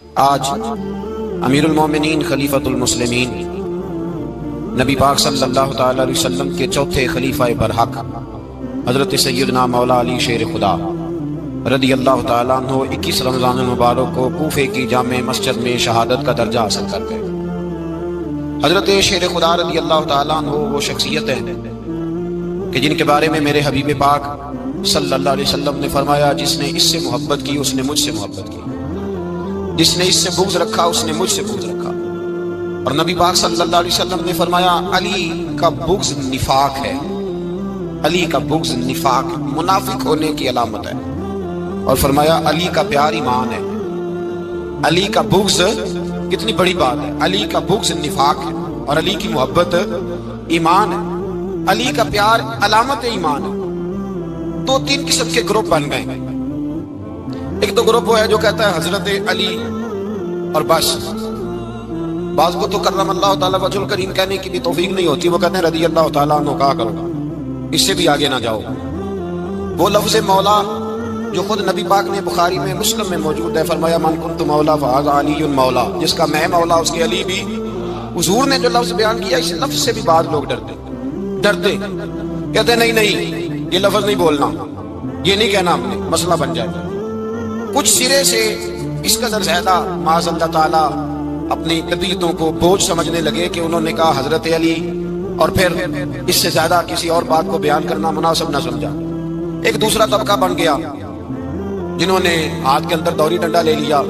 آج امیر المومنین خلیفۃ المسلمین نبی پاک صلی اللہ تعالی علیہ وسلم کے چوتھے خلیفہ برحق حضرت سیدنا مولا علی شیر خدا رضی اللہ تعالیٰ عنہ 21 رمضان المبارک کو کوفے کی جامع مسجد میں شہادت کا درجہ حاصل کر گئے۔ حضرت شیر خدا رضی اللہ تعالیٰ عنہ وہ شخصیت ہے کہ جن کے بارے میں میرے حبیب پاک صلی اللہ علیہ وسلم نے فرمایا، جس نے اس سے محبت کی اس نے مجھ سے محبت کی، جس نے اس سے بغض رکھا اس نے مجھ سے بغض رکھا۔ اور نبی پاک صلی اللہ علیہ وسلم نے فرمایا، علی کا بغض نفاق ہے، علی کا بغض نفاق منافق ہونے کی علامت ہے۔ اور فرمایا علی کا پیار ایمان ہے، علی کا بغض کتنی بڑی بات ہے، علی کا بغض نفاق ہے اور علی کی محبت ایمان ہے، علی کا پیار علامت ایمان ہے۔ دو تین قسم کے گروپ بن گئے، ایک تو گروپ وہ ہے جو کہتا ہے حضرت علی اور بس، بعض کو تو کرم اللہ تعالیٰ وجہ الکریم کہنے کی بھی توفیق نہیں ہوتی، وہ کہتے ہیں رضی اللہ تعالیٰ عنہ کہا کرو، اس سے بھی آگے نہ جاؤ۔ وہ لفظ مولا جو خود نبی پاک نے بخاری میں مسلم میں موجود ہے، فرمایا من کنت مولا فہذا علی مولا، جس کا میں مولا اس کے علی بھی۔ حضور نے جو لفظ بیان کیا، اس لفظ سے بھی بعض لوگ ڈرتے کہتے نہیں یہ لفظ نہیں بولنا، یہ نہیں کہنا، ہم نے مسئلہ بن جائے۔ کچھ سرے سے اس قدر زیادہ معاذ اللہ تعالیٰ اپنی طبیعتوں کو بوجھ سمجھنے لگے کہ انہوں نے کہا حضرت علی، اور پھر اس سے زیادہ کسی اور بات کو بیان کرنا مناسب نہ سمجھا۔ ایک دوسرا طبقہ بن گیا جنہوں نے ہاتھ کے اندر دوری ڈنڈا لے لیا،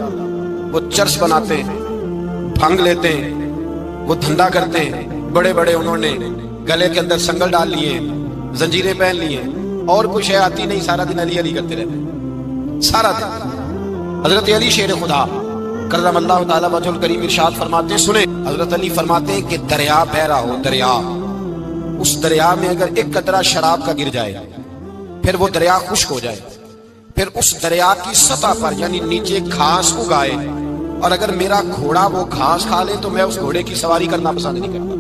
وہ چرس بناتے ہیں، بھنگ لیتے ہیں، وہ دھندا کرتے ہیں، بڑے بڑے انہوں نے گلے کے اندر سنگل ڈال لیے، زنجیریں پہن لیے، اور کچھ ہے آتی نہیں، سارا دن علی علی کرتے رہتے ہیں سارا دن۔ حضرت علی شیر خدا کرم اللہ تعالیٰ وجہ الکریم ارشاد فرماتے ہیں، سنیں، حضرت علی فرماتے ہیں کہ دریا بہ رہا ہو، دریا، اس دریا میں اگر ایک قطرہ شراب کا گر جائے، پھر وہ دریا خشک ہو جائے، پھر اس دریا کی سطح پر یعنی نیچے گھاس اگائے، اور اگر میرا گھوڑا وہ گھاس کھا لے تو میں اس گھوڑے کی سواری کرنا پسند نہیں کرتا۔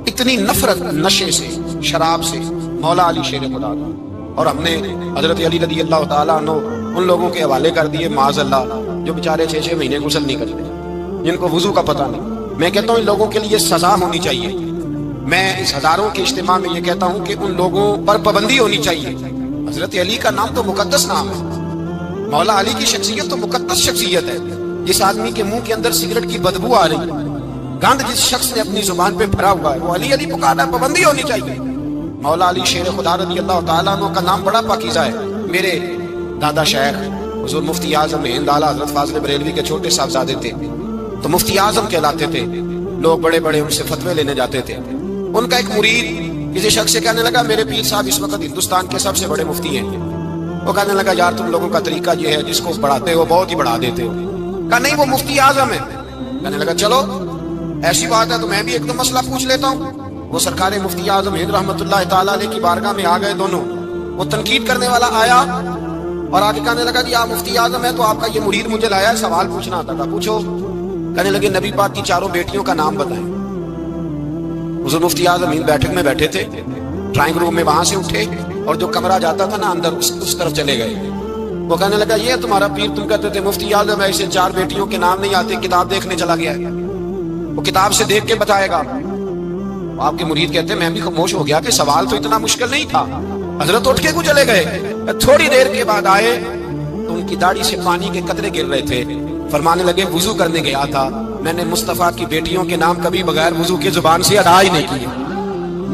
اتنی نفرت نشے سے، شراب سے مولا علی شیر خدا۔ اور ہم نے حضرت علی رضی اللہ تعالیٰ عنہ ان لوگوں کے حوالے کر دیے معاذ اللہ جو بیچارے 6 مہینے غسل نہیں کرتے، جن کو وضو کا پتہ نہیں۔ میں کہتا ہوں ان لوگوں کے لیے سزا ہونی چاہیے۔ میں اس ہزاروں کے اجتماع میں یہ کہتا ہوں کہ ان لوگوں پر پابندی ہونی چاہیے۔ حضرت علی کا نام تو مقدس نام ہے، مولا علی کی شخصیت تو مقدس شخصیت ہے۔ جس آدمی کے منہ کے اندر سگریٹ کی بدبو آ رہی ہے، گند جس شخص نے اپنی زبان پہ بھرا ہوا ہے، وہ علی علی پکارا، پابندی ہونی چاہیے۔ مولا علی شیر خدا رضی اللہ تعالیٰ عنہ کا نام بڑا پاکیزہ ہے۔ میرے دادا شیخ حضور مفتی اعظم ہند اعلیٰ حضرت فاضل بریلوی کے چھوٹے صاحبزادے تھے، تو مفتی اعظم کہلاتے تھے، لوگ بڑے بڑے ان سے فتوے لینے جاتے تھے۔ ان کا ایک مرید کسی شخص سے کہنے لگا، میرے پیر صاحب اس وقت ہندوستان کے سب سے بڑے مفتی ہیں۔ وہ کہنے لگا، یار تم لوگوں کا طریقہ یہ ہے، جس کو بڑھاتے ہو بہت ہی بڑھا دیتے ہو۔ کہا نہیں، وہ مفتی اعظم ہے۔ کہنے لگا چلو ایسی بات ہے تو میں بھی ایک دو مسئلہ پوچھ لیتا ہوں۔ وہ سرکار مفتی اعظم ہند رحمت اللہ تعالیٰ علیہ کی بارگاہ میں آ گئے دونوں۔ وہ تنقید کرنے والا آیا اور آگے کہنے لگا کہ آپ مفتی اعظم ہے تو آپ کا یہ مرید مجھے لایا ہے، سوال پوچھنا آتا تھا، پوچھو۔ کہنے لگے نبی پاک کی 4 بیٹیوں کا نام بتائیں۔ حضور مفتی اعظم ہند بیٹھک میں بیٹھے تھے، ڈرائنگ روم میں وہاں سے اٹھے اور جو کمرہ جاتا تھا نا اندر، اس طرف چلے گئے۔ وہ کہنے لگا، یہ تمہارا پیر، تم کہتے تھے مفتی اعظم ہے، اسے 4 بیٹیوں کے نام نہیں آتے، کتاب دیکھنے چلا گیا ہے، وہ کتاب سے دیکھ کے بتائے گا۔ آپ کے مرید کہتے ہیں میں بھی خاموش ہو گیا کہ سوال تو اتنا مشکل نہیں تھا۔ حضرت اٹھ کے کو چلے گئے، تھوڑی دیر کے بعد آئے تو ان کی داڑھی سے پانی کے قطرے گر رہے تھے۔ فرمانے لگے، وضو کرنے گیا تھا، میں نے مصطفیٰ کی بیٹیوں کے نام کبھی بغیر وضو کے زبان سے ادا ہی نہیں کیے،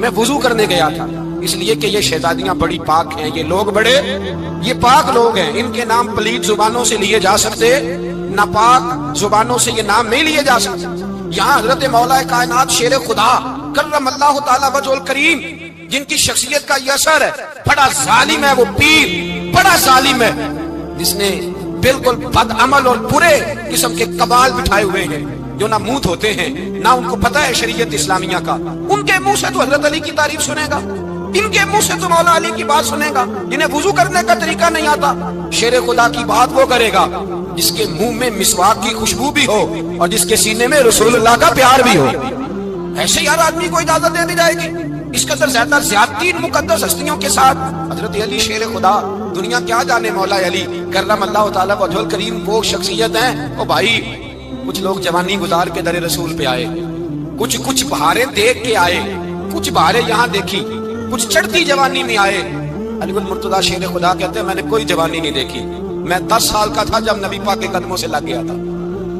میں وضو کرنے گیا تھا، اس لیے کہ یہ شہزادیاں بڑی پاک ہیں، یہ لوگ بڑے یہ پاک لوگ ہیں، ان کے نام پلیت زبانوں سے لیے جا سکتے، ناپاک زبانوں سے یہ نام نہیں لیے جا سکتے۔ یہاں حضرت مولا کائنات شیر خدا کرم اللہ تعالیٰ وجہ الکریم، جن کی شخصیت کا یہ اثر ہے، بڑا ظالم ہے وہ پیر، بڑا ظالم ہے جس نے بالکل بد عمل اور برے قسم کے کبال بٹھائے ہوئے ہیں، جو نہ منہ ہوتے ہیں نہ ان کو پتہ ہے شریعت اسلامیہ کا۔ ان کے منہ سے تو حضرت علی کی تعریف سنے گا، ان کے منہ سے تو مولا علی کی بات سنے گا، جنہیں وضو کرنے کا طریقہ نہیں آتا۔ شیر خدا کی بات وہ کرے گا جس کے منہ میں مسواک کی خوشبو بھی ہو اور جس کے سینے میں رسول اللہ کا پیار بھی ہو۔ ایسے ہر آدمی کو اجازت دے دی جائے گی؟ اس قدر زیادہ زیادتی ان مقدس ہستیوں کے ساتھ. حضرت علی شیر خدا، دنیا کیا جانے مولا علی کرم اللہ تعالیٰ وجہ الکریم وہ شخصیت ہیں. او بھائی کچھ لوگ جوانی گزار کے در رسول پہ آئے، کچھ بہاریں دیکھ کے آئے، کچھ بہاریں یہاں دیکھی، کچھ چڑھتی جوانی میں آئے. علی المرتضیٰ شیر خدا کہتے ہیں میں نے کوئی جوانی نہیں دیکھی. میں 10 سال کا تھا جب نبی پاک کے قدموں سے لگ گیا تھا.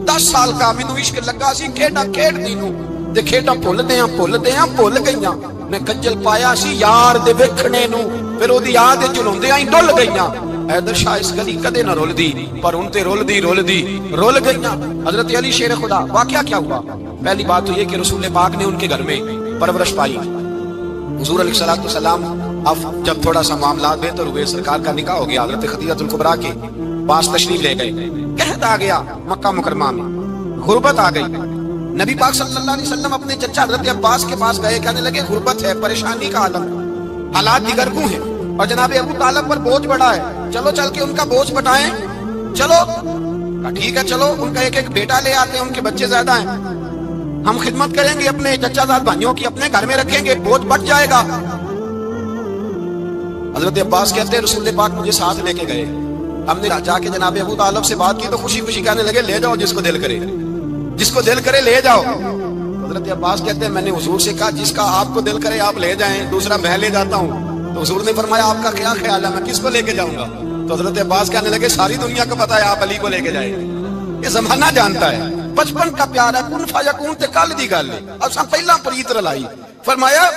10 سال کا مینوں عشق لگا سی، کھیڈا کھیڈ دی نوں تے کھیڈا بھول گئیاں. میں کجل پایا سی یار دے ویکھنے نوں، پھر اودی یاد چلوندیاں ہی ڈل گئیاں. حیدر شاہ اس گلی کدے نہ رول دی، پر ان تے رول گئیاں. حضرت علی شیر خدا. واقعہ کیا ہوا؟ پہلی بات تو یہ کہ رسول پاک نے ان کے گھر میں پرورش پائی. حضور علیہ السلام اب جب تھوڑا سا معاملات بہتر ہوئے، سرکار کا نکاح ہو گیا، حضرت خدیجہ الکبریٰ کے پاس تشریف لے گئے. قحط آ گیا مکہ مکرمہ میں، غربت آ گئی. نبی پاک صلی اللہ علیہ وسلم اپنے چچا حضرت عباس کے پاس گئے، کہنے لگے غربت ہے، پریشانی کا عالم، حالات دیگر کو ہیں، اور جناب ابو طالب پر بوجھ بڑا ہے، چلو چل کے ان کا بوجھ بٹائیں. چلو ٹھیک ہے، چلو ان کا ایک بیٹا لے آتے ہیں، ان کے بچے زیادہ ہیں، ہم خدمت کریں گے اپنے چچا زاد بھائیوں کی، اپنے گھر میں رکھیں گے، بوجھ بٹ جائے گا. حضرت عباس کہتے ہیں رسول پاک مجھے ساتھ لے کے گئے. ہم نے جا کے جناب ابو طالب سے بات کی تو خوشی خوشی کہنے لگے لے جاؤ جس کو دل کرے لے جاؤ. حضرت عباس کہتے ہیں میں نے حضور سے کہا جس کا آپ کو دل کرے آپ لے جائیں، دوسرا میں لے جاتا ہوں. تو حضور نے فرمایا آپ کا کیا خیال ہے، میں کس کو لے کے جاؤں گا؟ تو حضرت عباس کہنے لگے ساری دنیا کو پتا ہے آپ علی کو لے کے جائیں. یہ زمانہ جانتا ہے، بچپن کا پیار ہے، کن فیکون تے کل دی گل ہے. اب سب پہلا پریت رلائی. فرمایا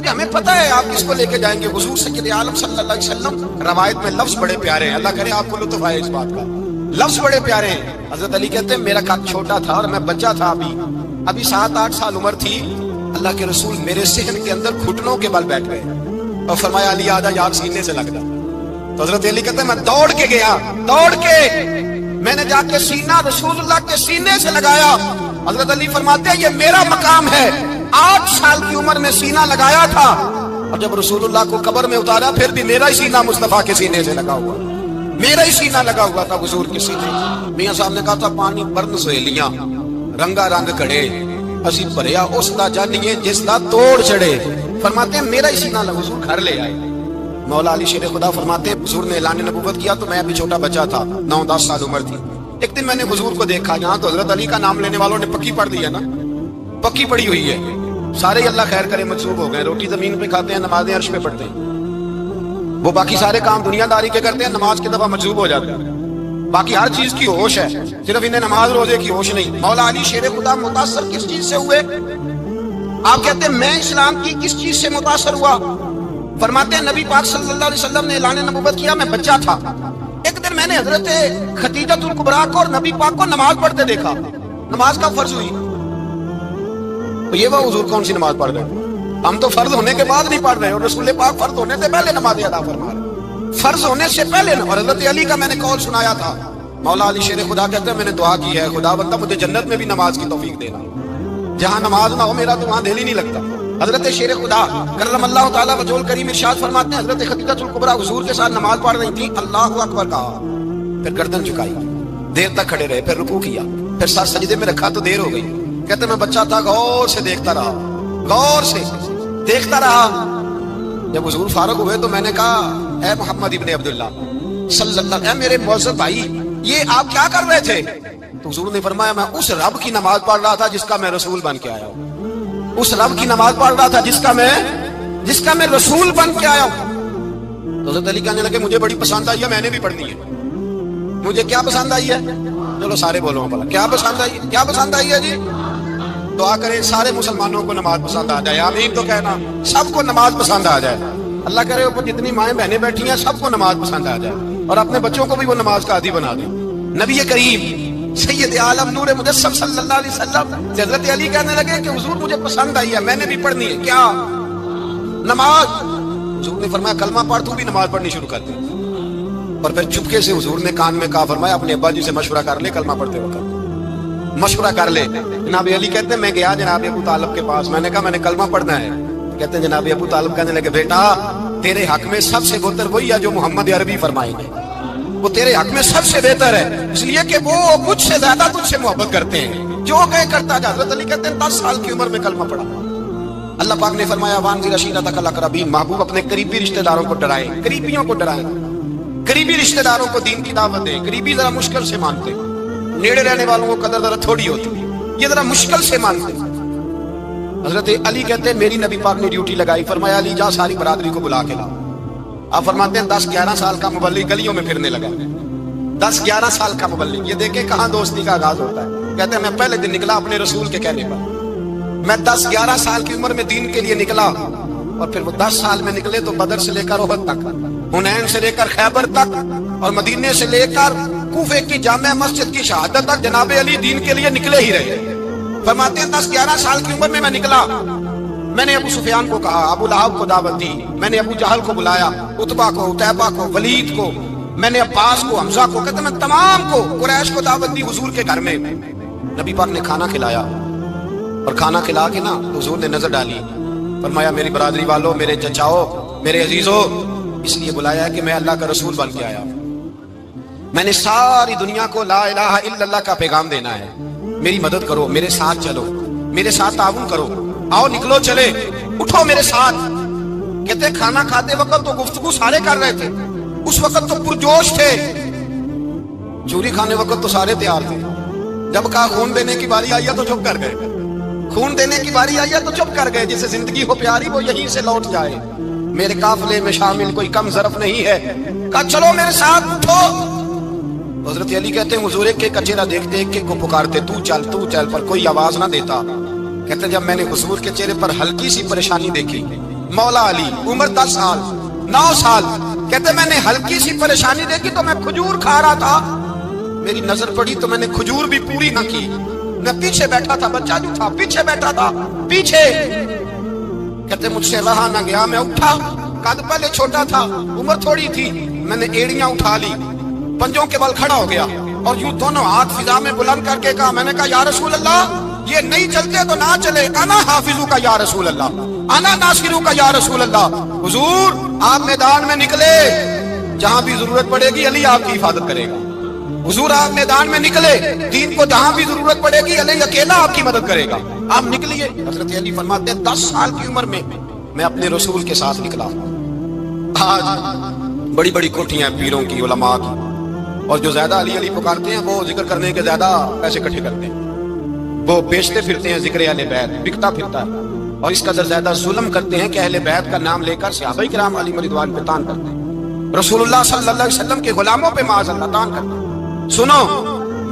ہمیں پتہ ہے آپ کس کو لے کے جائیں گے. حضور سید عالم صلی اللہ علیہ وسلم روایت میں لفظ بڑے پیارے ہیں، اللہ کرے آپ کو لطف آئے اس بات کا. لفظ بڑے پیارے ہیں. حضرت علی کہتے ہیں میرا قد چھوٹا تھا اور میں بچہ تھا، ابھی 7-8 سال عمر تھی. اللہ کے رسول میرے صحن کے اندر گھٹنوں کے بل بیٹھ گئے اور فرمایا علی آجا یار سینے سے لگ جا. تو حضرت علی کہتے ہیں میں دوڑ کے گیا، میں نے جا کے سینہ رسول اللہ کے سینے سے لگایا. حضرت علی فرماتے ہیں یہ میرا مقام ہے. 8 سال کی عمر میں سینہ لگایا تھا، اور جب رسول اللہ کو قبر میں اتارا پھر بھی میرا ہی سینہ مصطفیٰ کے سینے سے لگا ہوا، میرا ہی سینہ لگا ہوا تھا حضور کے سینے. میاں صاحب نے کہا تھا پانی برن سہیلیاں رنگا رنگ کڑے اسی بھریا اس دا جانیے جس دا توڑ چڑھے. فرماتے ہیں میرا ہی سینہ لگا، حضور گھر لے آئے. مولا علی شیر خدا فرماتے ہیں حضور نے اعلان نبوت کیا تو میں ابھی چھوٹا بچہ تھا، 9-10 سال عمر تھی. ایک دن میں نے حضور کو دیکھا یہاں تو حضرت علی کا نام لینے والوں نے پکی پڑھ دیا نا، پکی پڑی ہوئی ہے. سارے اللہ خیر کرے منسوب ہو گئے، روٹی زمین پہ کھاتے ہیں، نمازیں عرش پہ پڑھتے ہیں. وہ باقی سارے کام دنیا داری کے کرتے ہیں، نماز کے دفعہ منسوب ہو جاتے ہیں. باقی ہر چیز کی ہوش ہے، صرف انہیں نماز روزے کی ہوش نہیں. مولا علی شیر خدا متاثر کس چیز سے ہوئے؟ آپ کہتے ہیں میں اسلام کی کس چیز سے متاثر ہوا؟ فرماتے ہیں نبی پاک صلی اللہ علیہ وسلم نے اعلان نبوت کیا، میں بچہ تھا. ایک دن میں نے حضرت خدیجہ الکبریٰ کو اور نبی پاک کو نماز پڑھتے دیکھا. نماز کا فرض ہوئی تو یہ وہ حضور کون سی نماز پڑھ رہے ہیں؟ ہم تو فرض ہونے کے بعد نہیں پڑھ رہے، اور رسول پاک فرض ہونے سے پہلے نماز ادا فرما رہے، فرض ہونے سے پہلے. اور حضرت علی کا میں نے قول سنایا تھا. مولا علی شیر خدا کہتے ہیں میں نے دعا کی ہے خدا بندہ مجھے جنت میں بھی نماز کی توفیق دینا، جہاں نماز نہ ہو میرا تو وہاں دل ہی نہیں لگتا. حضرت شیر خدا کرم اللہ تعالیٰ وجہ الکریم ارشاد فرماتے ہیں حضرت خدیجہ الکبریٰ حضور کے ساتھ نماز پڑھ رہی تھی، اللہ اکبر کہا، پھر گردن جھکائی، دیر تک کھڑے رہے، پھر رکوع کیا، پھر سر سجدے میں رکھا تو دیر ہو گئی. کہتے میں بچہ تھا، غور سے دیکھتا رہا، غور سے دیکھتا رہا. جب حضور فارغ ہوئے تو میں نے کہا اے محمد ابن عبداللہ صلی اللہ علیہ وسلم، میرے معزز بھائی یہ آپ کیا کر رہے تھے؟ تو حضور نے فرمایا میں اس رب کی نماز پڑھ رہا تھا جس کا میں رسول بن کے آیا ہوں. اس رب کی نماز پڑھ رہا تھا جس کا میں رسول بن کے آیا ہوں. حضرت علی کہنے لگے مجھے بڑی پسند آئی ہے، میں نے بھی پڑھنی ہے. مجھے کیا پسند آئی ہے؟ چلو سارے بولو بھلا کیا پسند آئی ہے؟ کیا پسند آئی ہے جی؟ دعا کریں سارے مسلمانوں کو نماز پسند آ جائے، آمین تو کہنا، سب کو نماز پسند آ جائے. اللہ کرے اوپر جتنی مائیں بہنیں بیٹھی ہیں سب کو نماز پسند آ جائے، اور اپنے بچوں کو بھی وہ نماز کا عادی بنا دیں. نبی کریم سید عالم نور مجسم صلی اللہ علیہ وسلم حضرت علی کہنے لگے کہ حضور مجھے پسند آئی ہے، میں نے بھی پڑھنی ہے. کیا؟ نماز. حضور نے فرمایا کلمہ پڑھ، تو بھی نماز پڑھنی شروع کر دے. اور پھر چپکے سے حضور نے کان میں کہا، فرمایا اپنے ابا جی سے مشورہ کر لے، کلمہ پڑھتے وقت مشورہ کر لے. جناب علی کہتے ہیں میں گیا جناب ابو طالب کے پاس، میں نے کہا میں نے کلمہ پڑھنا ہے. کہتے ہیں جناب ابو طالب کہنے لگے بیٹا تیرے حق میں سب سے بہتر وہی ہے جو محمد عربی فرمائیں گے، وہ تیرے حق میں سب سے بہتر ہے، اس لیے کہ وہ مجھ سے زیادہ تجھ سے محبت کرتے ہیں. جو کہ کرتا جا. حضرت علی کہتے ہیں 10 سال کی عمر میں کلمہ پڑھا. اللہ پاک نے فرمایا وانذر عشیرتک الاقربین، محبوب اپنے قریبی رشتہ داروں کو ڈرائیں، قریبیوں کو ڈرائیں، قریبی رشتہ داروں کو دین کی دعوت دیں۔ قریبی ذرا مشکل سے مانتے، نیڑے رہنے والوں کو قدر ذرا تھوڑی ہوتی، یہ ذرا مشکل سے مانتے۔ حضرت علی کہتے ہیں میری نبی پاک نے ڈیوٹی لگائی، فرمایا علی جا ساری برادری کو بلا کے لا۔ آپ فرماتے ہیں 10-11 سال کا مبلغ گلیوں میں پھرنے لگا، 10-11 سال کا مبلغ، یہ دیکھیں کہاں دوستی کا آغاز ہوتا ہے۔ کہتے ہیں میں پہلے دن نکلا اپنے رسول کے کہنے پر، میں 10-11 سال کی عمر میں دین کے لیے نکلا، اور پھر وہ 10 سال میں نکلے تو بدر سے لے کر احد تک، حنین سے لے کر خیبر تک، اور مدینے سے لے کر کوفے کی جامع مسجد کی شہادت تک جناب علی دین کے لیے نکلے ہی رہے۔ فرماتے ہیں 10-11 سال کی عمر میں میں نکلا، میں نے ابو سفیان کو کہا، ابو لہب کو دعوت دی، میں نے ابو جہل کو بلایا، عتبہ کو، عتیبہ کو، ولید کو، میں نے عباس کو، حمزہ کو، کہتے میں تمام کو، قریش کو دعوت دی حضور کے گھر میں۔ نبی پاک نے کھانا کھلایا، اور کھانا کھلا کے نا حضور نے نظر ڈالی، فرمایا میری برادری والوں، میرے چچاؤ، میرے عزیزوں، اس لیے بلایا ہے کہ میں اللہ کا رسول بن کے آیا، میں نے ساری دنیا کو لا الہ الا اللہ کا پیغام دینا ہے، میری مدد کرو، میرے ساتھ چلو، میرے ساتھ تعاون کرو، آؤ نکلو چلے، اٹھو میرے ساتھ۔ کہتے ہیں کھانا کھاتے وقت تو گفتگو سارے کر رہے تھے، اس وقت تو پرجوش تھے، چوری کھانے وقت تو سارے تیار تھے، جب کہا خون دینے کی باری آئی ہے تو چپ کر گئے، خون دینے کی باری آئی ہے تو چپ کر گئے، جسے زندگی ہو پیاری وہ یہیں سے لوٹ جائے، میرے قافلے میں شامل کوئی کم ظرف نہیں ہے، کہا چلو میرے ساتھ اٹھو۔ حضرت علی کہتے ہیں حضور ایک کا چہرہ دیکھتے ایک کو پکارتے، تو چل، پر کوئی آواز نہ دیتا۔ کہتے ہیں جب میں نے حضور کے چہرے پر ہلکی سی پریشانی دیکھی، مولا علی عمر 10 سال 9 سال، کہتے میں نے ہلکی سی پریشانی دیکھی تو میں کھجور کھا رہا تھا، میری نظر پڑی تو میں نے کھجور بھی پوری نہ کی، میں پیچھے بیٹھا تھا، بچہ جو تھا پیچھے بیٹھا تھا، پیچھے۔ کہتے مجھ سے رہا نہ گیا، میں اٹھا، قد پہلے چھوٹا تھا، عمر تھوڑی تھی، میں نے ایڑیاں اٹھا لی، پنجوں کے بل کھڑا ہو گیا، اور یوں دونوں ہاتھ فضا میں بلند کر کے کہا، میں نے کہا یا رسول اللہ یہ نہیں چلتے تو نہ چلے، انا حافظو کا یا رسول اللہ، انا ناصرو کا یا رسول اللہ۔ حضور آپ میدان میں نکلے، جہاں بھی ضرورت پڑے گی علی آپ کی حفاظت کرے گا، حضور آپ میدان میں نکلے، دین کو جہاں بھی ضرورت پڑے گی علی اکیلا آپ کی مدد کرے گا، آپ نکلیے۔ حضرت علی فرماتے ہیں 10 سال کی عمر میں میں اپنے رسول کے ساتھ نکلا۔ آج بڑی بڑی کوٹھیاں پیروں کی، علماء کی، اور جو زیادہ علی علی پکارتے ہیں وہ ذکر کرنے کے زیادہ پیسے اکٹھے کرتے ہیں، وہ بیچتے پھرتے ہیں ذکر اہل بیت، بکتا پھرتا ہے، اور اس قدر زیادہ ظلم کرتے ہیں کہ اہل بیت کا نام لے کر صحابہ کرام علی رضوان پہ تان کرتے ہیں، رسول اللہ صلی اللہ علیہ وسلم کے غلاموں پہ معاذ اللہ تان کرتے ہیں۔ سنو،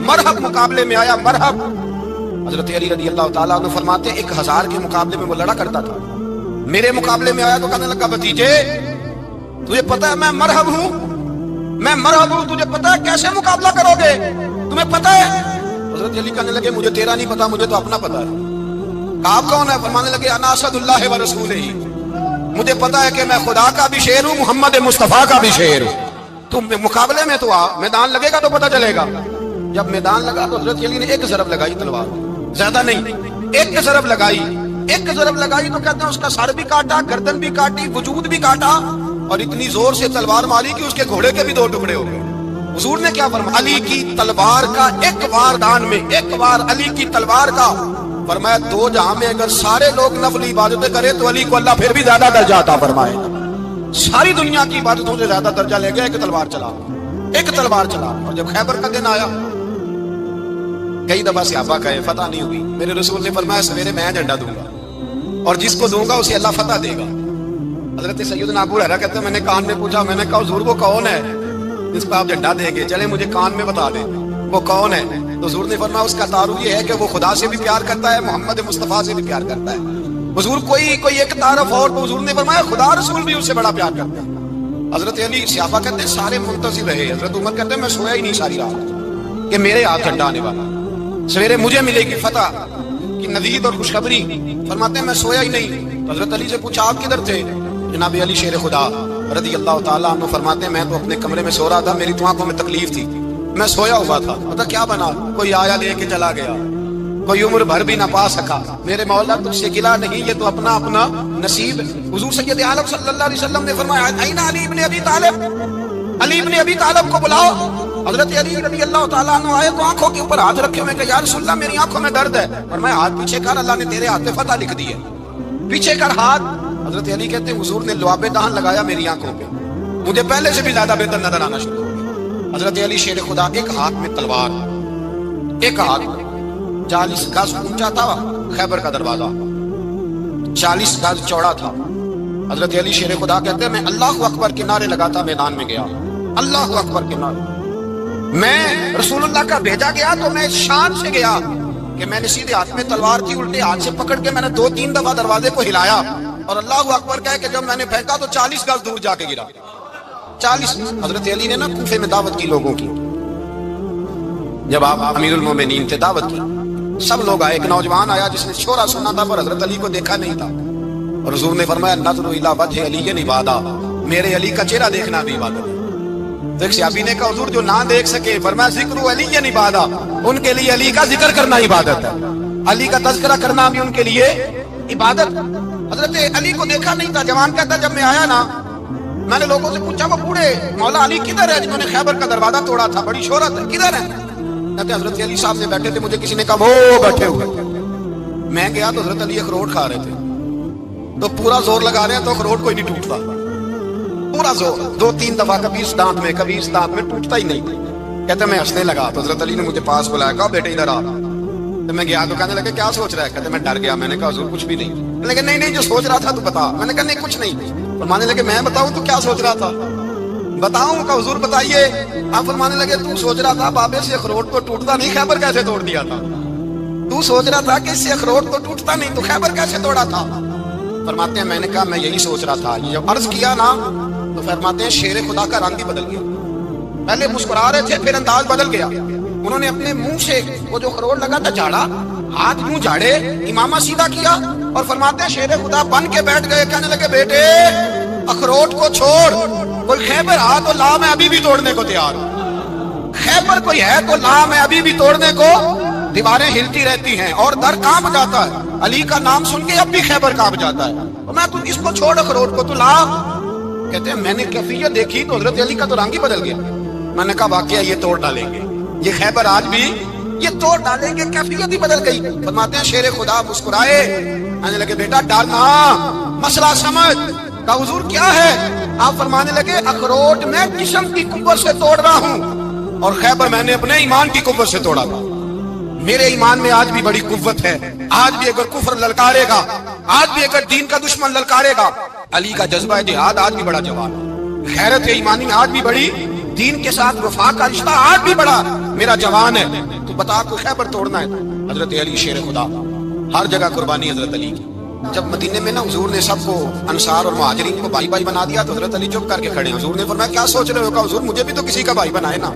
مرحب مقابلے میں آیا، مرحب۔ حضرت علی رضی اللہ تعالیٰ عنہ فرماتے ہیں 1000 کے مقابلے میں وہ لڑا کرتا تھا، میرے مقابلے میں آیا تو کہنے لگا بھتیجے تجھے پتا ہے میں مرحب ہوں، میں مرحب ہوں، تجھے پتا ہے کیسے مقابلہ کرو گے، تمہیں پتا ہے؟ حضرت علی کہنے لگے مجھے تیرا نہیں پتا، مجھے تو اپنا پتا ہے۔ آپ کون ہے؟ فرمانے لگے انا اسد اللہ و رسولہ، مجھے پتا ہے کہ میں خدا کا بھی شیر ہوں، محمد مصطفیٰ کا بھی شیر ہوں، تم مقابلے میں تو آ، میدان لگے گا تو پتا چلے گا۔ جب میدان لگا تو حضرت علی نے ایک ضرب لگائی تلوار، زیادہ نہیں، ایک ضرب لگائی، ایک ضرب لگائی تو کہتے ہیں اس کا سر بھی کاٹا، گردن بھی کاٹی، وجود بھی کاٹا، اور اتنی زور سے تلوار ماری کہ اس کے گھوڑے کے بھی 2 ٹکڑے ہو گئے۔ حضور نے کیا فرمایا؟ علی کی تلوار کا ایک وار دان میں، ایک وار علی کی تلوار کا، فرمایا 2 جہاں میں اگر سارے لوگ نفلی عبادتیں کرے تو علی کو اللہ پھر بھی زیادہ درجہ عطا فرمائے گا۔ ساری دنیا کی عبادتوں سے زیادہ درجہ لے گیا ایک تلوار چلا، ایک تلوار چلا۔ اور جب خیبر کا دن آیا، کئی دفعہ صحابہ کہے فتح نہیں ہوئی، میرے رسول نے فرمایا سویرے میں جھنڈا دوں گا، اور جس کو دوں گا اسے اللہ فتح دے گا۔ حضرت سیدنا ابو ہریرہ کہتے ہیں میں نے کان میں پوچھا، میں نے کہا حضور وہ کون ہے جس کو آپ جھنڈا دیں گے؟ چلے مجھے کان میں بتا دیں وہ کون ہے۔ تو حضور نے فرمایا اس کا تعارف یہ ہے کہ وہ خدا سے بھی پیار کرتا ہے، محمد مصطفیٰ سے بھی پیار کرتا ہے۔ حضور کوئی ایک تعارف اور، تو حضور نے فرمایا خدا رسول بھی اس سے بڑا پیار کرتا ہے۔ حضرت علی صحابہ کہتے ہیں سارے منتظر رہے، حضرت عمر کہتے ہیں میں سویا ہی نہیں ساری رات کہ میرے ہاتھ جھنڈا آنے والا، سویرے مجھے ملے گی فتح کی نوید اور خوشخبری۔ فرماتے ہیں میں سویا ہی نہیں۔ تو حضرت علی سے پوچھا آپ کدھر تھے؟ جناب علی شیر خدا رضی اللہ تعالیٰ عنہ فرماتے ہیں میں تو اپنے کمرے میں سو رہا تھا، میری تو آنکھوں میں تکلیف تھی، میں سویا ہوا تھا، پتہ کیا بنا، کوئی آیا لے کے چلا گیا، کوئی عمر بھر بھی نہ پا سکا۔ میرے مولا تجھ سے گلا نہیں، یہ تو اپنا اپنا نصیب۔ حضور سید عالم صلی اللہ علیہ وسلم نے فرمایا این علی ابن ابی طالب، علی ابن ابی طالب کو بلاؤ۔ حضرت علی رضی اللہ تعالیٰ عنہ آئے تو آنکھوں کے اوپر ہاتھ رکھے ہوئے کہ یا رسول اللہ میری آنکھوں میں درد ہے، اور میں ہاتھ پیچھے کر، اللہ نے تیرے ہاتھ پہ فتح لکھ دی ہے۔ پیچھے کر ہاتھ. حضرت علی کہتے ہیں حضور نے لعاب دہن لگایا میری آنکھوں پہ, مجھے پہلے سے بھی زیادہ بہتر نظر آنا شروع ہو گیا. حضرت علی شیر خدا, ایک ہاتھ میں تلوار, ایک ہاتھ 40 گز اونچا تھا خیبر کا دروازہ, 40 گز چوڑا تھا. حضرت علی شیر خدا کہتے ہیں میں اللہ اکبر کے نعرے لگاتا میدان میں گیا, اللہ اکبر کے نعرے. میں رسول اللہ کا بھیجا گیا تو میں شان سے گیا کہ میں نے سیدھے ہاتھ میں تلوار تھی, الٹے ہاتھ سے پکڑ کے میں نے 2-3 دفعہ دروازے کو ہلایا اور اللہ اکبر کہہ کہ جب میں نے پھینکا تو 40 گز دور جا کے گرا. 40. حضرت علی نے نا کوفے میں دعوت کی لوگوں کی, جب آپ امیر المومنین تھے دعوت کی, سب لوگ آئے. ایک نوجوان آیا جس نے شورا سنا تھا پر حضرت علی کو دیکھا نہیں تھا, اور حضور نے فرمایا نظر الی وجہ علی عبادہ, میرے علی کا چہرہ دیکھنا بھی عبادت ہے. تو ایک صحابی نے کہا حضور جو نہ دیکھ سکے, فرمایا ذکر علی عبادہ, ان کے لیے علی کا ذکر کرنا عبادت ہے, علی کا تذکرہ کرنا بھی ان کے لیے عبادت. حضرت علی کو دیکھا نہیں تھا. جوان کہتا جب میں آیا نا میں نے لوگوں سے پوچھا وہ بوڑھے مولا علی کدھر ہے جنہوں نے خیبر کا دروازہ توڑا تھا, بڑی شہرت ہے, کدھر ہے؟ کہتے حضرت علی صاحب نے بیٹھے تھے, مجھے کسی نے کہا وہ بیٹھے ہوئے. میں گیا تو حضرت علی اخروٹ کھا رہے تھے, تو پورا زور لگا رہے ہیں تو اخروٹ کوئی نہیں ٹوٹتا, پورا زور 2-3 دفعہ, کبھی اس دانت میں کبھی اس دانت میں, ٹوٹتا ہی نہیں. کہتے میں ہنسنے لگا تو حضرت علی نے مجھے پاس بلایا, کہا بیٹے ادھر آ. تو میں گیا تو کہنے لگے کیا سوچ رہا ہے؟ کہتے میں ڈر گیا. میں نے کہا حضور کچھ بھی نہیں. لیکن نہیں جو سوچ رہا تھا تو بتا. میں نے کہا نہیں کچھ نہیں. فرمانے لگے میں بتاؤں تو کیا سوچ رہا تھا؟ بتاؤں؟ کہ حضور بتائیے. آپ فرمانے لگے تو سوچ رہا تھا بابے سے اخروٹ تو ٹوٹتا نہیں, خیبر کیسے توڑ دیا تھا؟ تو سوچ رہا تھا کہ اس سے اخروٹ تو ٹوٹتا نہیں تو خیبر کیسے توڑا تھا؟ فرماتے ہیں میں نے کہا میں یہی سوچ رہا تھا. یہ جب عرض کیا نا تو فرماتے ہیں شیر خدا کا رنگ ہی بدل گیا. پہلے مسکرا رہے تھے پھر انداز بدل گیا. انہوں نے اپنے منہ سے وہ جو اخروٹ لگا تھا جھاڑا, ہاتھ منہ جھاڑے, امامہ سیدھا کیا اور فرماتے ہیں شیر خدا بن کے بیٹھ گئے. کہنے لگے بیٹے اخروٹ کو چھوڑ, کوئی خیبر آ تو لا, میں ابھی بھی توڑنے کو تیار ہوں. خیبر کوئی ہے تو لا, میں ابھی بھی توڑنے کو. دیواریں ہلتی رہتی ہیں اور در کانپ جاتا ہے, علی کا نام سن کے اب بھی خیبر کانپ جاتا ہے. میں تو اس کو چھوڑ اخروٹ کو تو لا. کہتے ہیں میں نے کیفیت دیکھی تو حضرت علی کا تو رنگ ہی بدل گیا. میں نے کہا واقعہ یہ توڑ ڈالیں گے, یہ خیبر آج بھی یہ توڑ ڈالیں گے, کیفیت ہی بدل گئی. فرماتے ہیں شیر خدا مسکرائے, کہنے لگے بیٹا ڈالنا, مسئلہ سمجھ. کہا حضور کیا ہے؟ آپ فرمانے لگے اخروٹ میں جسم کی قوت سے توڑ رہا ہوں اور خیبر میں نے اپنے ایمان کی قوت سے توڑا تھا. میرے ایمان میں آج بھی بڑی قوت ہے. آج بھی اگر کفر للکارے گا, آج بھی اگر دین کا دشمن للکارے گا, علی کا جذبہ جہاد آج بھی بڑا جوان ہے. غیرت ایمانی آج بھی بڑی, دین کے ساتھ وفا کا رشتہ آج بھی بڑا میرا جوان ہے. تو بتا کوئی خیبر توڑنا ہے؟ حضرت علی شیر خدا, ہر جگہ قربانی حضرت علی کی. جب مدینے میں نا حضور نے سب کو انصار اور مہاجرین کو بھائی بھائی بنا دیا تو حضرت علی چپ کر کے کھڑے ہیں. حضور نے فرمایا کیا سوچ رہے ہو؟ کہا حضور مجھے بھی تو کسی کا بھائی بنائے نا.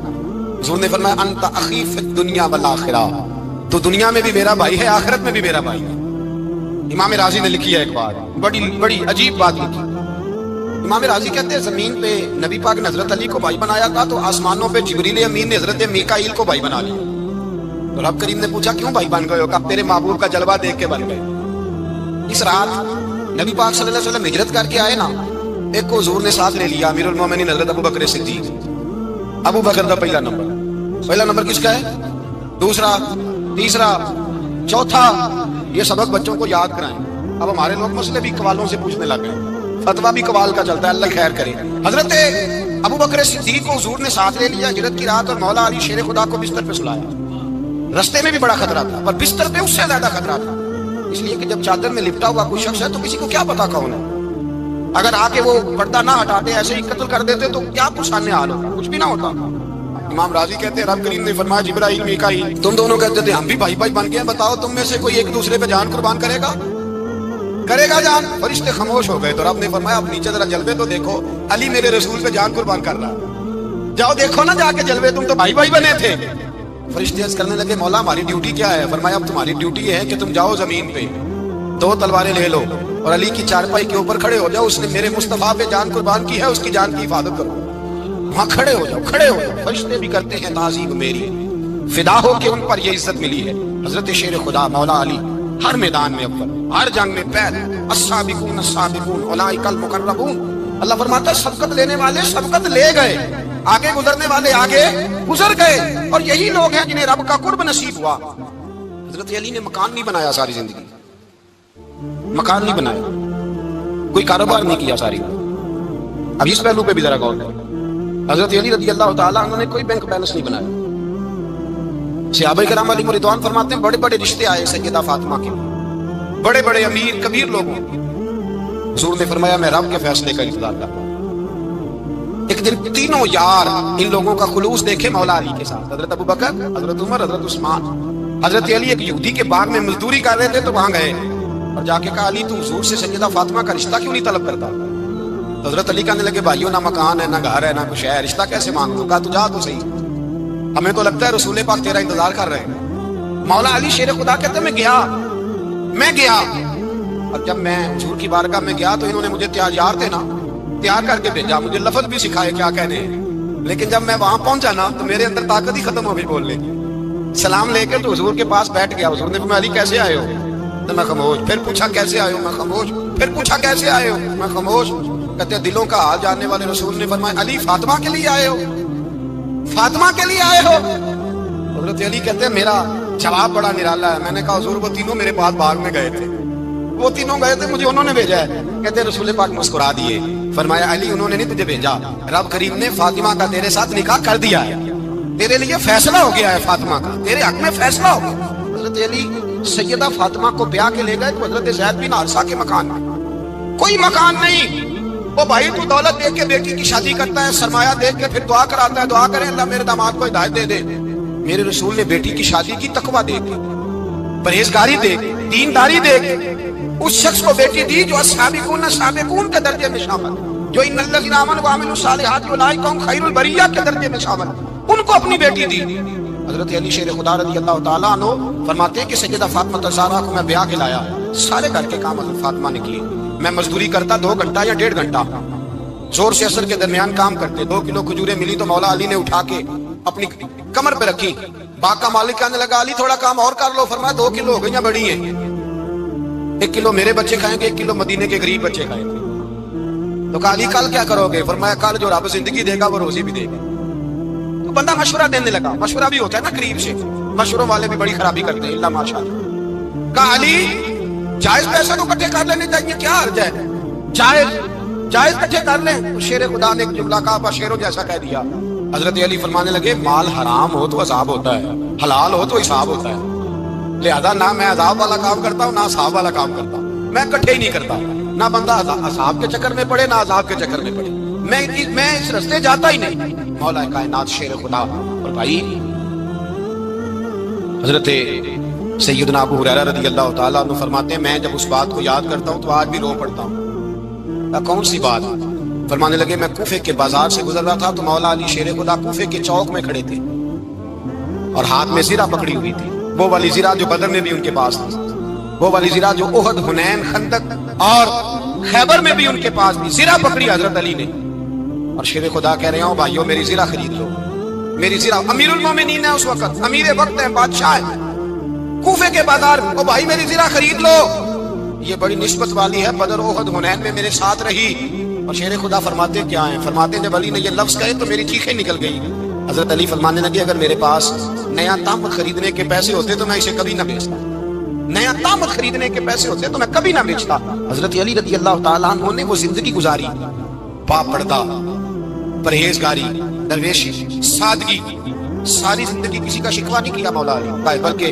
حضور نے فرمایا انت اخی فی الدنیا والآخرہ, تو دنیا میں بھی میرا بھائی ہے, آخرت میں بھی میرا بھائی ہے. امام راضی نے لکھی ہے ایک بات, بڑی عجیب بات لکھی. امام راضی کہتے ہیں زمین پہ نبی پاک نے حضرت علی کو بھائی بنایا تھا تو آسمانوں پہ جبریل امین نے حضرت میکائیل کو بھائی بنا لیا. تو رب کریم نے پوچھا کیوں بھائی بن گئے ہو؟ کہا تیرے محبوب کا جلوہ دیکھ کے بن گئے. اس رات نبی پاک صلی اللہ علیہ وسلم ہجرت کر کے آئے نا, ایک کو حضور نے ساتھ لے لیا, امیر المومنین حضرت ابو بکر صدیق. ابو بکر کا پہلا نمبر کس کا ہے؟ دوسرا, تیسرا, چوتھا. یہ سبق بچوں کو یاد کرائیں. اب ہمارے لوگ مسئلے بھی قوالوں سے پوچھنے لگ گئے, فتویٰ بھی قوال کا چلتا ہے, اللہ خیر کرے. حضرت ابو بکر صدیق کو حضور نے ساتھ لے لیا ہجرت کی رات, اور مولا علی شیر خدا کو بستر پہ سلایا. رستے میں بھی بڑا خطرہ تھا پر بستر پہ اس سے زیادہ خطرہ تھا, اس لیے کہ جب چادر میں لپٹا ہوا کوئی شخص ہے تو کسی کو کیا پتا کون ہے. اگر آ کے وہ پردہ نہ ہٹاتے ایسے ہی قتل کر دیتے تو کیا پرسانے حال ہوتا, کچھ بھی نہ ہوتا. امام راضی کہتے ہیں رب کریم نے فرمایا جبرائیل میکائیل تم دونوں کہتے تھے ہم بھی بھائی بھائی بن گئے, بتاؤ تم میں سے کوئی ایک دوسرے پہ جان قربان کرے گا جان؟ فرشتے خاموش ہو گئے. تو رب نے فرمایا اب نیچے ذرا جلوے تو دیکھو, علی میرے رسول پہ جان قربان کر رہا, جاؤ دیکھو نا جا کے جلوے, تم تو بھائی بھائی بنے تھے. فرشتے عرض کرنے لگے مولا ہماری ڈیوٹی کیا ہے؟ فرمایا اب تمہاری ڈیوٹی یہ ہے کہ تم جاؤ زمین پہ 2 تلواریں لے لو اور علی کی چارپائی کے اوپر کھڑے ہو جاؤ, اس نے میرے مصطفیٰ پہ جان قربان کی ہے, اس کی جان کی حفاظت کرو. وہاں کھڑے ہو جاؤ. فرشتے بھی کرتے ہیں تعظیم میری, فدا ہو کہ ان پر یہ عزت ملی ہے. حضرت شیر خدا مولا علی ہر میدان میں اول, ہر جنگ میں پہل, السابقون السابقون اولئک المقربون. اللہ فرماتا ہے سبقت لینے والے سبقت لے گئے, آگے گزرنے والے آگے گزر گئے, اور یہی لوگ ہیں جنہیں رب کا قرب نصیب ہوا. حضرت علی نے مکان نہیں بنایا ساری زندگی, مکان نہیں بنایا، کوئی کاروبار نہیں کیا ساری۔ اب اس پہلو پہ بھی ذرا غور کریں۔ حضرت علی رضی اللہ تعالیٰ عنہ نے کوئی بینک بیلنس نہیں بنایا۔ صحابہ کرام علیہم رضوان فرماتے ہیں بڑے بڑے رشتے آئے سیدہ فاطمہ کے، بڑے بڑے امیر کبیر لوگوں۔ حضور نے فرمایا میں رب کے فیصلے کا انتظار کرتا ہوں۔ ایک دن تینوں یار ان لوگوں کا خلوص دیکھے مولا علی کے ساتھ، حضرت ابوبکر، حضرت عمر، حضرت عثمان۔ حضرت علی ایک یہودی کے باغ میں مزدوری کر رہے تھے تو وہاں گئے اور جا کے کہا علی تو حضور سے سیدہ فاطمہ کا رشتہ کیوں نہیں طلب کرتا؟ حضرت علی کہنے لگے بھائیو نہ مکان ہے نہ گھر ہے نہ کچھ ہے، رشتہ کیسے مانگوں؟ کہا تو جا تو صحیح، ہمیں تو لگتا ہے رسول پاک تیرا انتظار کر رہے ہیں۔ مولا علی شیر خدا کہتے ہیں میں گیا اور جب میں حضور کی بارگاہ میں گیا تو انہوں نے مجھے تیار تھے نا، تیار کر کے بھیجا، مجھے لفظ بھی سکھائے کیا کہنے ہیں، لیکن جب میں وہاں پہنچا نا تو میرے اندر طاقت ہی ختم ہو گئی بولنے کی۔ سلام لے کے تو حضور کے پاس بیٹھ گیا۔ حضور نے فرمایا علی کیسے آئے ہو؟ تو میں خاموش۔ پھر پوچھا کیسے آئے ہو؟ میں خاموش۔ پھر پوچھا کیسے آئے ہو؟ میں خاموش۔ کہتے ہیں دلوں کا حال جاننے والے رسول نے فرمایا علی فاطمہ کے لیے آئے ہو؟ فاطمہ کے لیے آئے ہو؟ حضرت علی کہتے ہیں میرا جواب بڑا نرالا ہے۔ میں نے کہا حضور وہ تینوں میرے پاس باغ میں گئے تھے، وہ تینوں گئے تھے، مجھے انہوں نے بھیجا ہے۔ کہتے ہیں رسول پاک مسکرا دیے، فرمایا علی انہوں نے نہیں تجھے بھیجا، رب کریم نے فاطمہ کا تیرے ساتھ نکاح کر دیا ہے، تیرے لیے فیصلہ ہو گیا ہے، فاطمہ کا تیرے حق میں فیصلہ ہو گیا۔ حضرت علی سیدہ فاطمہ کو بیاہ کے لے گئے تو حضرت زید بن حارثہ کے مکان میں کوئی مکان نہیں۔ وہ بھائی تو دولت دیکھ کے بیٹی کی شادی کرتا ہے، سرمایہ دیکھ کے پھر دعا کراتا ہے، دعا کریں اللہ میرے داماد کو ہدایت دے دے۔ میرے رسول نے بیٹی کی شادی کی تقویٰ دیکھ کے، پرہیزگاری دیکھ، دینداری دیکھ اس شخص کو بیٹی دی جو السابقون السابقون کے درجے میں شامل، جو ان الذین آمنوا وعملوا الصالحات اولئک هم خیر البریہ کے درجے میں شامل، ان کو اپنی بیٹی دی۔ حضرت علی شیر خدا رضی اللہ تعالیٰ عنہ فرماتے ہیں کہ سیدہ فاطمہ الزہرا کو میں بیاہ کے لایا، سارے گھر کے کام حضرت فاطمہ نے کیے۔ میں مزدوری کرتا 2 گھنٹہ یا 1.5 گھنٹہ، زور سے عصر کے درمیان کام کرتے۔ 2 کلو کھجوریں ملی تو مولا علی نے اٹھا کے اپنی کمر پہ رکھی۔ باغ کا مالک کہنے لگا علی تھوڑا کام اور کر لو، فرمایا 2 کلو ہو گئی ہیں، بڑی ہیں، 1 کلو میرے بچے کھائیں گے، 1 کلو مدینے کے غریب بچے کھائیں گے۔ تو کہا علی کل کیا کرو گے؟ فرمایا کل جو رب زندگی دے گا وہ روزی بھی دے گا۔ تو بندہ مشورہ دینے لگا، مشورہ بھی ہوتا ہے نا قریب سے، مشوروں والے بھی بڑی خرابی کرتے ہیں، اللہ ماشاءاللہ۔ کہا علی جائز پیسے تو اکٹھے کر لینے چاہیے، کیا حرج ہے، جائز اکٹھے کر لیں۔ شیر خدا نے ایک جملہ کہا، شیروں جیسا کہہ دیا۔ حضرت علی فرمانے لگے مال حرام ہو تو عذاب ہوتا ہے، حلال ہو تو حساب ہوتا ہے، لہذا نہ میں عذاب والا کام کرتا ہوں نہ حساب والا کام کرتا ہوں، میں اکٹھے ہی نہیں کرتا، نہ بندہ عذاب کے چکر میں پڑے نہ عذاب کے چکر میں پڑے، میں اس رستے جاتا ہی نہیں۔ مولا کائنات شیر خدا۔ اور بھائی حضرت سیدنا ابو ہریرہ رضی اللہ تعالیٰ عنہ فرماتے ہیں میں جب اس بات کو یاد کرتا ہوں تو آج بھی رو پڑتا ہوں۔ کون سی بات؟ فرمانے لگے میں کوفے کے بازار سے گزر رہا تھا تو مولا علی شیر خدا کوفے کے چوک میں کھڑے تھے اور ہاتھ میں زرہ پکڑی ہوئی تھی، وہ والی زرہ جو بدر میں بھی ان کے پاس تھی، وہ والی زرہ جو احد، حنین، خندق اور خیبر میں بھی ان کے پاس بھی، زرہ پکڑی حضرت علی نے اور شیر خدا کہہ رہے ہوں بھائیو میری زرہ خرید لو، میری زرہ۔ امیر المومنین ہے اس وقت، امیر وقت ہے، بادشاہ ہے کوفے کے بازار میں، او بھائی میری زرہ خرید لو، یہ بڑی نسبت والی ہے، بدر احد حنین میں میرے ساتھ رہی۔ اور شیر خدا فرماتے کیا ہیں؟ فرماتے ہیں جب علی نے یہ لفظ کہے تو میری چیخیں نکل گئی۔ حضرت علی فرمانے لگے اگر میرے پاس نیا تامت خریدنے کے پیسے ہوتے تو میں اسے کبھی نہ بیچتا، نیا تامت خریدنے کے پیسے ہوتے تو میں کبھی نہ بیچتا۔ حضرت علی رضی اللہ تعالیٰ عنہ نے وہ زندگی گزاری، پاپردہ، پرہیزگاری، درویشی، سادگی، ساری زندگی کسی کا شکوہ نہیں کیا مولا علی، بلکہ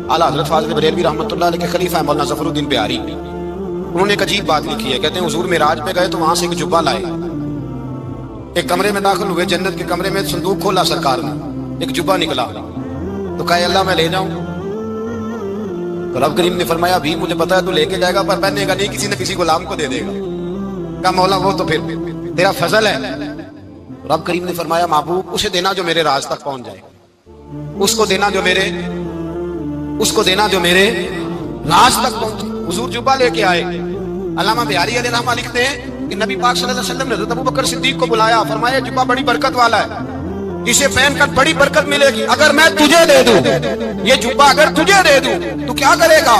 اعلیٰ حضرت فاضل بریلوی رحمۃ اللہ علیہ کے خلیفہ مولانا ظفر الدین بہاری، انہوں نے ایک عجیب بات لکھی ہے، کہتے ہیں حضور معراج پہ گئے تو وہاں سے ایک جبہ لائے، ایک کمرے میں داخل ہوئے، جنت کے کمرے میں صندوق کھولا سرکار نے، ایک جبہ نکلا تو کہا اللہ میں لے جاؤں؟ تو رب کریم نے فرمایا ابھی مجھے پتا ہے تو لے کے جائے گا پر پہننے گا نہیں، کسی نہ کسی غلام کو دے دے گا۔ کہا مولا وہ تو پھر تیرا فضل ہے۔ رب کریم نے فرمایا محبوب اسے دینا جو میرے راز تک پہنچ جائے، اس کو دینا جو میرے راز تک پہنچے۔ حضور جبہ لے کے آئے۔ علامہ بہاری علیہ رحمہ لکھتے ہیں کہ نبی پاک صلی اللہ علیہ وسلم نے حضرت ابوبکر صدیق کو بلایا، فرمایا جبہ بڑی برکت والا ہے، اسے پہن کر بڑی برکت ملے گی، اگر میں تجھے دے دوں یہ جبہ، اگر تجھے دے دوں تو کیا کرے گا؟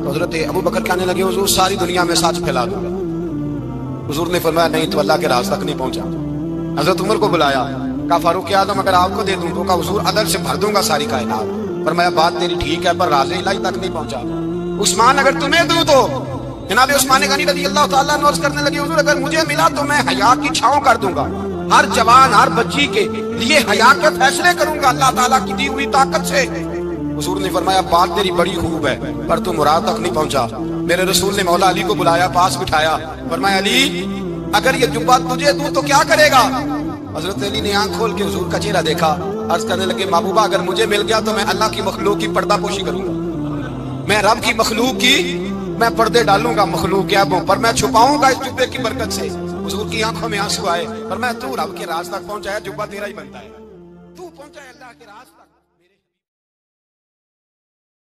تو حضرت ابوبکر کہنے لگے حضور ساری دنیا میں سچ پھیلا دوں گا۔ حضور نے فرمایا نہیں تو اللہ کے راز تک نہیں پہنچا۔ حضرت عمر کو بلایا، کہا فاروق اعظم اگر آپ کو دے دوں تو کہا حضور عدل سے بھر دوں گا ساری کائنات۔ فرمایا بات تیری ٹھیک ہے پر راز الہی تک نہیں پہنچا۔ عثمان اگر تمہیں دوں تو جناب عثمان غنی رضی اللہ تعالیٰ عنہ عرض کرنے لگے حضور اگر مجھے ملا تو میں حیا کی چھاؤں کر دوں گا، ہر جوان ہر بچی کے لیے حیا کے فیصلے کروں گا اللہ تعالیٰ کی دی ہوئی طاقت سے۔ حضور نے فرمایا بات تیری بڑی خوب ہے پر تو مراد تک نہیں پہنچا۔ میرے رسول نے مولا علی کو بلایا، پاس بٹھایا، فرمایا علی اگر یہ جبہ تجھے دوں تو کیا کرے گا؟ حضرت علی نے آنکھ کھول کے حضور کا چہرہ دیکھا، عرض کرنے لگے محبوبہ اگر مجھے مل گیا تو میں اللہ کی مخلوق کی پردہ پوشی کروں گا، میں رب کی مخلوق کی میں پردے ڈالوں گا مخلوق کے عیبوں پر، میں چھپاؤں گا اس جبے کی برکت سے۔ حضور کی آنکھوں میں آنسو آئے، فرمایا تو رب کے راز تک پہنچایا، جبہ تیرا ہی بنتا ہے، تو پہنچا ہے اللہ کے راز تک۔